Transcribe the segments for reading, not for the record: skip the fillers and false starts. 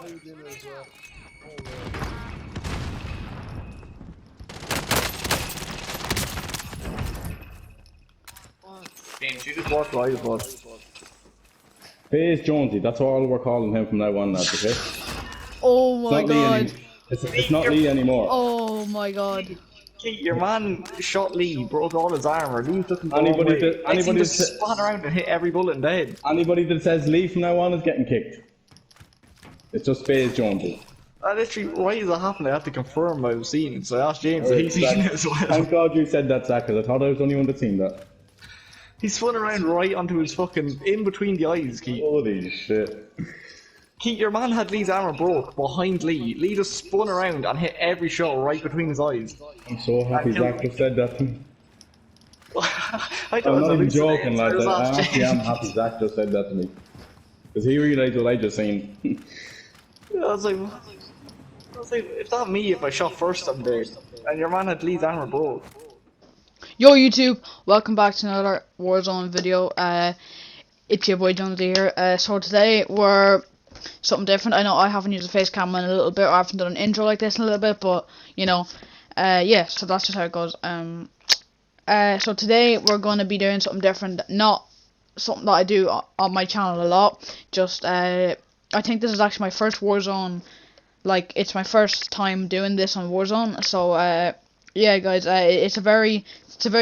How you doing as well? James, you just walked live, bud. Faze Jonesy, that's all we're calling him from now on, lads, okay? Oh my god. It's not Lee anymore. Oh my god. Your man shot Lee, broke all his armor. Lee took him the long way. Next he just spun around and hit every bullet in the head. Anybody that says Lee from now on is getting kicked. It's just Faze Jonesy. I literally, why is that happening? I had to confirm I was seeing it, so I asked James if he's seen it as well. Thank God you said that, Zach, because I thought I was the only one that seen that. He spun around right onto his fucking, in between the eyes, Keith. Holy shit. Keith, your man had Lee's armor broke behind Lee. Lee just spun around and hit every shot right between his eyes. I'm so happy Zach just said that to me. I'm not even joking, lads. I actually am happy Zach just said that to me. Because he realised what I just seen. I was like, if not me, if I shot first, I'm dead. And your man had Lee's armor broke. Yo YouTube, welcome back to another Warzone video. It's your boy Jonesy here. So today we're something different. I know I haven't used a face cam in a little bit, or I haven't done an intro like this in a little bit, but you know, yeah, so that's just how it goes. So today we're gonna be doing something different, not something that I do on my channel a lot. Just I think this is actually my first Warzone. Like, it's my first time doing this on Warzone, so yeah guys, it's a very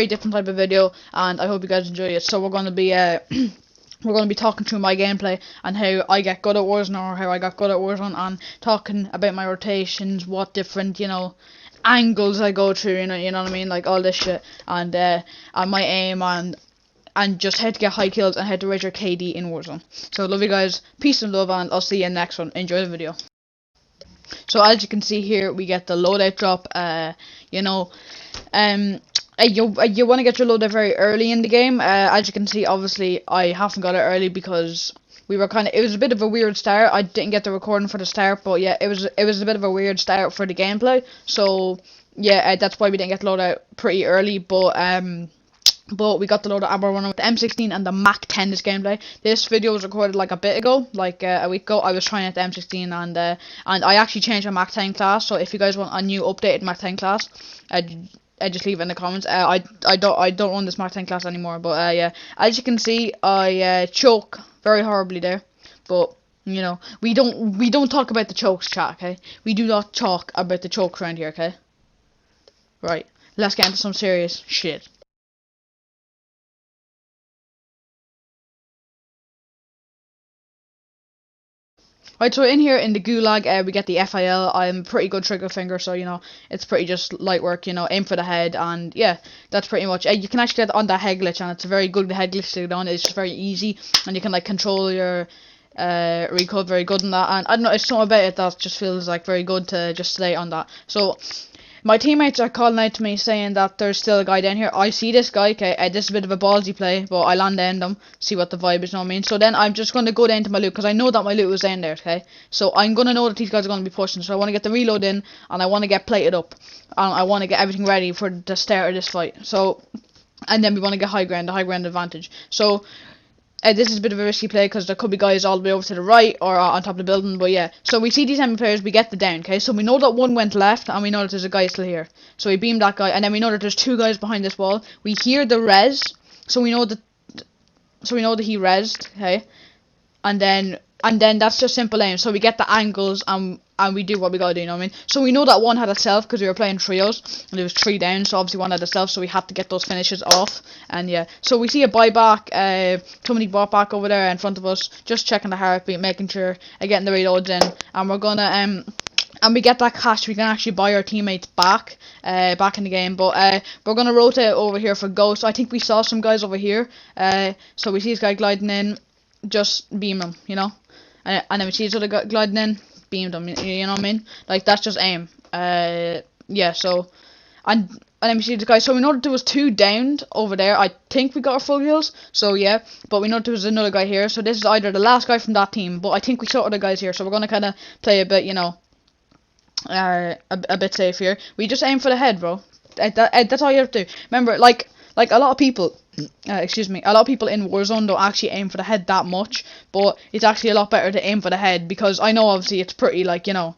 different type of video, and I hope you guys enjoy it. So we're gonna be we're gonna be talking through my gameplay and how I get good at Warzone, or how I got good at Warzone, and talking about my rotations, what different, you know, angles I go through, you know what I mean, like all this shit, and my aim, and just how to get high kills and how to raise your KD in Warzone. So love you guys, peace and love, and I'll see you in the next one. Enjoy the video. So as you can see here, we get the loadout drop. You know, you want to get your loadout very early in the game. As you can see, obviously I haven't got it early because we were it was a bit of a weird start. I didn't get the recording for the start, but yeah, it was a bit of a weird start for the gameplay. So yeah, that's why we didn't get the loadout pretty early. But we got the load of ammo running with the M16 and the Mac 10 this gameplay. This video was recorded like a bit ago, like a week ago. I was trying out the M16 and I actually changed my Mac 10 class. So if you guys want a new updated Mac 10 class, I just leave it in the comments. I don't run this Mac 10 class anymore. But yeah, as you can see, I choke very horribly there. But you know, we don't talk about the chokes, chat. Okay, we do not talk about the chokes around here. Okay, right. Let's get into some serious shit. Right, so in here in the gulag, we get the FIL. I'm pretty good trigger finger, so you know it's pretty just light work. You know, aim for the head, and yeah, that's pretty much. You can actually get on that head glitch, and it's a very good head glitch to get on. It's just very easy, and you can like control your recoil very good in that. And I don't know, it's something about it that just feels like very good to just stay on that. So my teammates are calling out to me saying that there's still a guy down here. I see this guy, okay, this is a bit of a ballsy play, but I land down them, see what the vibe is, you know what I mean? So then I'm just going to go down to my loot, because I know that my loot was down there, okay? So I'm going to know that these guys are going to be pushing, so I want to get the reload in, and I want to get plated up, and I want to get everything ready for the start of this fight. So, and then we want to get the high ground advantage. So this is a bit of a risky play because there could be guys all the way over to the right or on top of the building, but yeah. So we see these enemy players, we get the down, okay? So we know that one went left, and we know that there's a guy still here. So we beam that guy, and then we know that there's two guys behind this wall. We hear the res, so we know that he rezzed, okay? And then that's just simple aim. So we get the angles, and we do what we gotta do, you know what I mean? So we know that one had a self because we were playing trios, and there was 3 down, so obviously one had a self, so we had to get those finishes off. And yeah, so we see a buyback, somebody bought back over there in front of us, just checking the heartbeat, making sure getting the reloads in, and we're gonna and we get that cash, we can actually buy our teammates back in the game. But we're gonna rotate over here for Ghost. I think we saw some guys over here, so we see this guy gliding in, just beam him, you know, and then we see this other guy gliding in, beamed him, you know what I mean? Like, that's just aim. Yeah, so and then we see the guy, so we know that there was 2 downed over there. I think we got our full kills, so yeah, but we know there was another guy here, so this is either the last guy from that team, but I think we saw other guys here, so we're gonna kind of play a bit, you know, a bit safe here. We just aim for the head, bro. That's all you have to do. Remember, like a lot of people, excuse me, a lot of people in Warzone don't actually aim for the head that much, but it's actually a lot better to aim for the head, because I know obviously it's pretty, like, you know,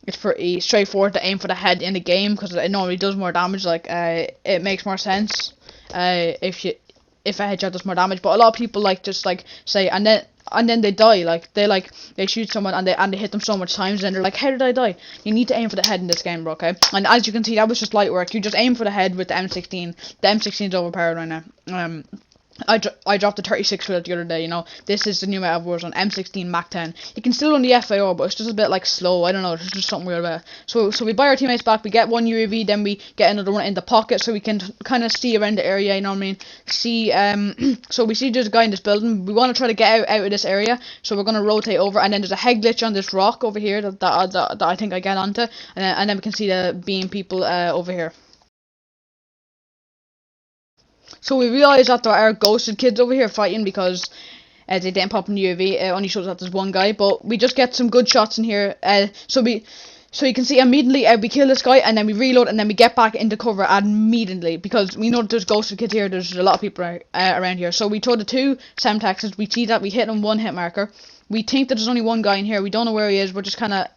it's pretty straightforward to aim for the head in the game, because it normally does more damage. Like, it makes more sense if a headshot does more damage. But a lot of people like just like say, and then they die. Like they shoot someone and they hit them so much times, and they're like, how did I die? You need to aim for the head in this game, bro. Okay, and as you can see, that was just light work. You just aim for the head with the M16. The M16 is overpowered right now. I dropped a 36 for it the other day, you know. This is the new meta of Warzone, M16 Mac 10. You can still run the FAO, but it's just a bit, like, slow. I don't know, there's just something weird about it. So we buy our teammates back, we get one UAV, then we get another one in the pocket, so we can kind of see around the area, you know what I mean? See, so we see there's a guy in this building. We want to try to get out of this area, so we're going to rotate over, and then there's a head glitch on this rock over here that I think I get onto, and then we can see the beam people over here. So we realise that there are ghosted kids over here fighting, because they didn't pop in the UAV. It only shows that there's one guy, but we just get some good shots in here. So you can see immediately we kill this guy, and then we reload, and then we get back into cover immediately, because we know that there's ghosted kids here. There's a lot of people around here. So we throw the two Semtexes. We see that we hit them one hit marker. We think that there's only one guy in here. We don't know where he is. We're just kind of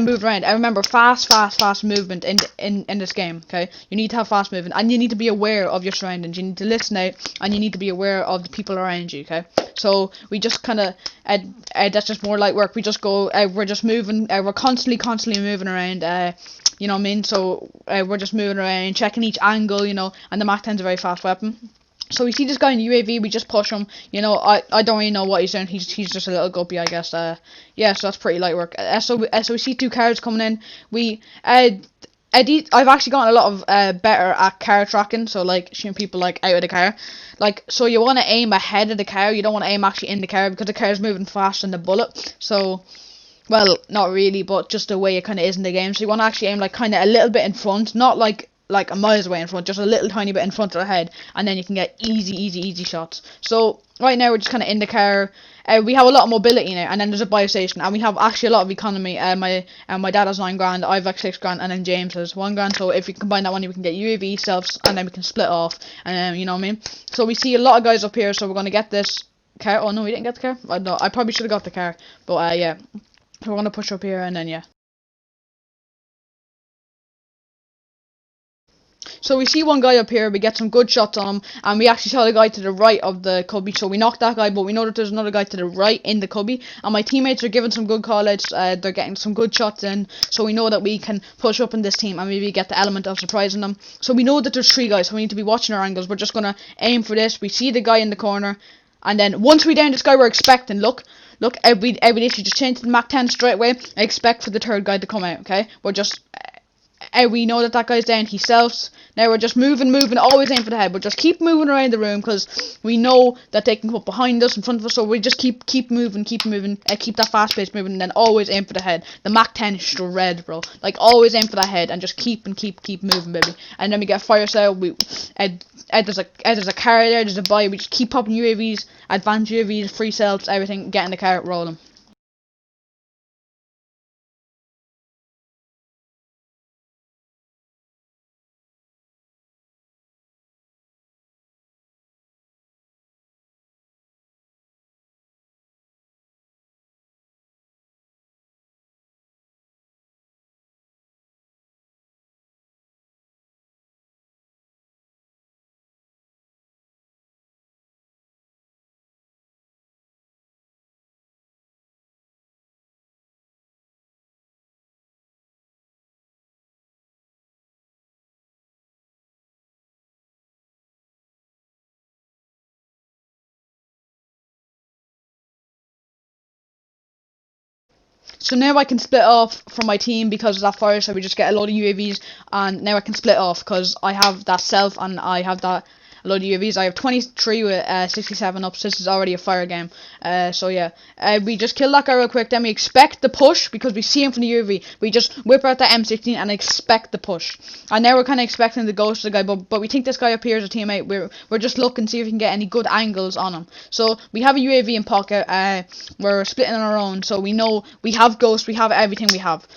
moved around. I remember fast movement in this game. Okay, you need to have fast movement, and you need to be aware of your surroundings. You need to listen out, and you need to be aware of the people around you. Okay, so we just kind of that's just more light work. We just go. We're just moving. We're constantly moving around. You know what I mean? So we're just moving around, checking each angle. You know, and the Mac 10's a very fast weapon. So we see this guy in the UAV, we just push him. You know, I don't really know what he's doing. He's just a little guppy, I guess. Yeah, so that's pretty light work. So we see two cars coming in. I've actually gotten a lot of better at car tracking. So like shooting people like out of the car. Like, so you want to aim ahead of the car. You don't want to aim actually in the car, because the car is moving faster than the bullet. So, well, not really, but just the way it kind of is in the game. So you want to actually aim like kind of a little bit in front, not like a miles away in front, just a little tiny bit in front of the head, and then you can get easy shots. So right now we're just kind of in the car. We have a lot of mobility now, and then there's a buy station, and we have actually a lot of economy. My dad has 9 grand, I've like 6 grand, and then James has 1 grand. So if we combine that money, we can get UAV selves, and then we can split off, and you know what I mean. So we see a lot of guys up here, so we're gonna get this car. Oh no, we didn't get the car. I probably should have got the car, but yeah. So we're gonna push up here, and then yeah. So we see one guy up here, we get some good shots on him, and we actually saw the guy to the right of the cubby, so we knocked that guy, but we know that there's another guy to the right in the cubby, and my teammates are giving some good call-outs. They're getting some good shots in, so we know that we can push up in this team and maybe get the element of surprising them. So we know that there's 3 guys, so we need to be watching our angles. We're just going to aim for this. We see the guy in the corner, and then once we down this guy, we're expecting, look, we literally just changed to the Mac 10 straight away. I expect for the third guy to come out, okay? We're just... we know that guy's down, he selfs. Now we're just moving, always aim for the head, but just keep moving around the room, because we know that they can come up behind us, in front of us, so we just keep moving, keep that fast pace moving, and then always aim for the head. The Mac 10 is shred, bro. Like, always aim for that head, and just keep moving, baby. And then we get fire sale, there's a car there, there's a buy, we just keep popping UAVs, advanced UAVs, free selves, everything, get in the car, roll them. So now I can split off from my team because of that fire, so we just get a load of UAVs, and now I can split off because I have that self and I have that a load of UAVs. I have 23 with 67 ups. This is already a fire game. So yeah, we just kill that guy real quick. Then we expect the push because we see him from the UAV. We just whip out the M16 and expect the push. And now we're kind of expecting the ghost of the guy, but we think this guy up here is a teammate. We're just looking, see if we can get any good angles on him. So we have a UAV in pocket. We're splitting on our own, so we know we have ghost. We have everything we have.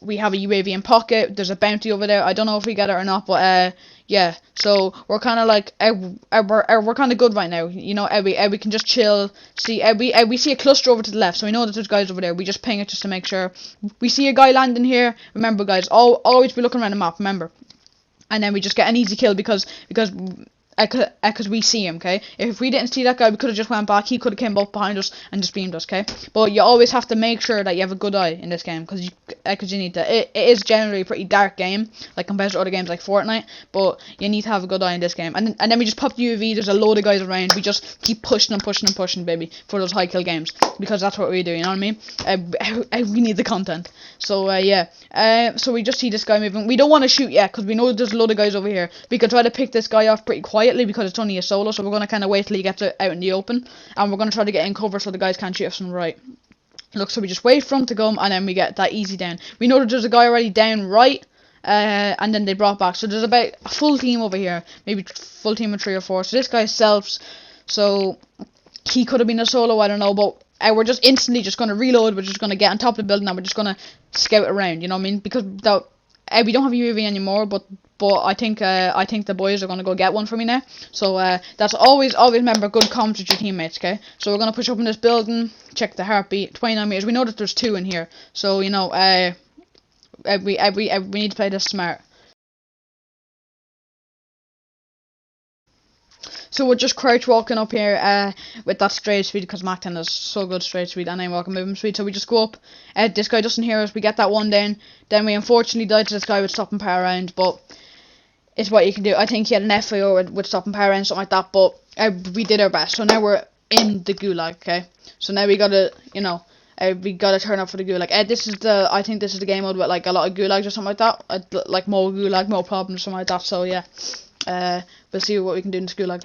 We have a UAV in pocket. There's a bounty over there. I don't know if we get it or not, but yeah. So we're kind of like we're kind of good right now. You know, we can just chill. See, we see a cluster over to the left, so we know that there's guys over there. We just ping it just to make sure. We see a guy landing here. Remember, guys, always be looking around the map. Remember, and then we just get an easy kill because we see him, okay? If we didn't see that guy, we could have just went back. He could have came up behind us and just beamed us, okay? But you always have to make sure that you have a good eye in this game because you need to. It is generally a pretty dark game, like compared to other games like Fortnite. But you need to have a good eye in this game. And then we just pop the UAV. There's a load of guys around. We just keep pushing and pushing and pushing, baby, for those high kill games because that's what we do. You know what I mean? We need the content. So yeah. So we just see this guy moving. We don't want to shoot yet because we know there's a load of guys over here. We could try to pick this guy off pretty quietly because it's only a solo, so we're going to kind of wait till he gets out in the open, and we're going to try to get in cover so the guys can't shoot us from the right. Look, so we just wait for him to come, and then we get that easy down. We know that there's a guy already down right, and then they brought back. So there's about a full team over here, maybe full team of 3 or 4. So this guy's selfs, so he could have been a solo, I don't know, but we're just instantly just going to reload. We're just going to get on top of the building and we're just going to scout around, you know what I mean? Because we don't have a UAV anymore, but I think the boys are going to go get one for me now. So that's always remember good comms with your teammates, okay? So we're going to push up in this building, check the heartbeat, 29 meters. We know that there's 2 in here, so you know we need to play this smart. So we're just crouch walking up here with that straight speed because Mac 10 is so good straight speed and I'm walking movement speed. So we just go up. This guy doesn't hear us. We get that one down. Then we unfortunately died to this guy with stopping power round, but it's what you can do. I think he had an FIO with stopping power round, something like that. But we did our best. So now we're in the gulag. Okay. So now we gotta, you know, we gotta turn up for the gulag. I think this is the game mode with like a lot of gulags or something like that. Like more gulag, more problems, something like that. So yeah. We'll see what we can do in this gulag.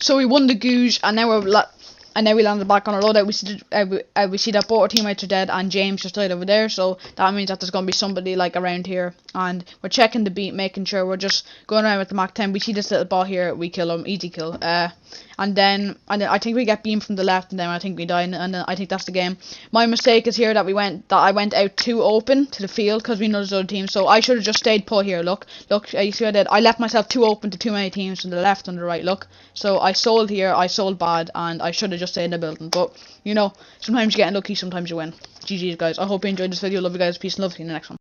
So we won the Gouge, and now we landed back on our loadout. We see that both our teammates are dead, and James just died over there. So that means that there's gonna be somebody like around here, and we're checking the beat, making sure we're just going around with the Mach 10. We see this little bot here, we kill him, easy kill. And then I think we get beamed from the left, and then I think we die, and then I think that's the game. My mistake is here that I went out too open to the field because we know there's other teams. So I should have just stayed put here. Look, you see what I did? I left myself too open to too many teams from the left and the right. Look, so I sold here, I sold bad, and I should have just stayed in the building. But you know, sometimes you get unlucky, sometimes you win. GG's guys. I hope you enjoyed this video. Love you guys. Peace and love. See you in the next one.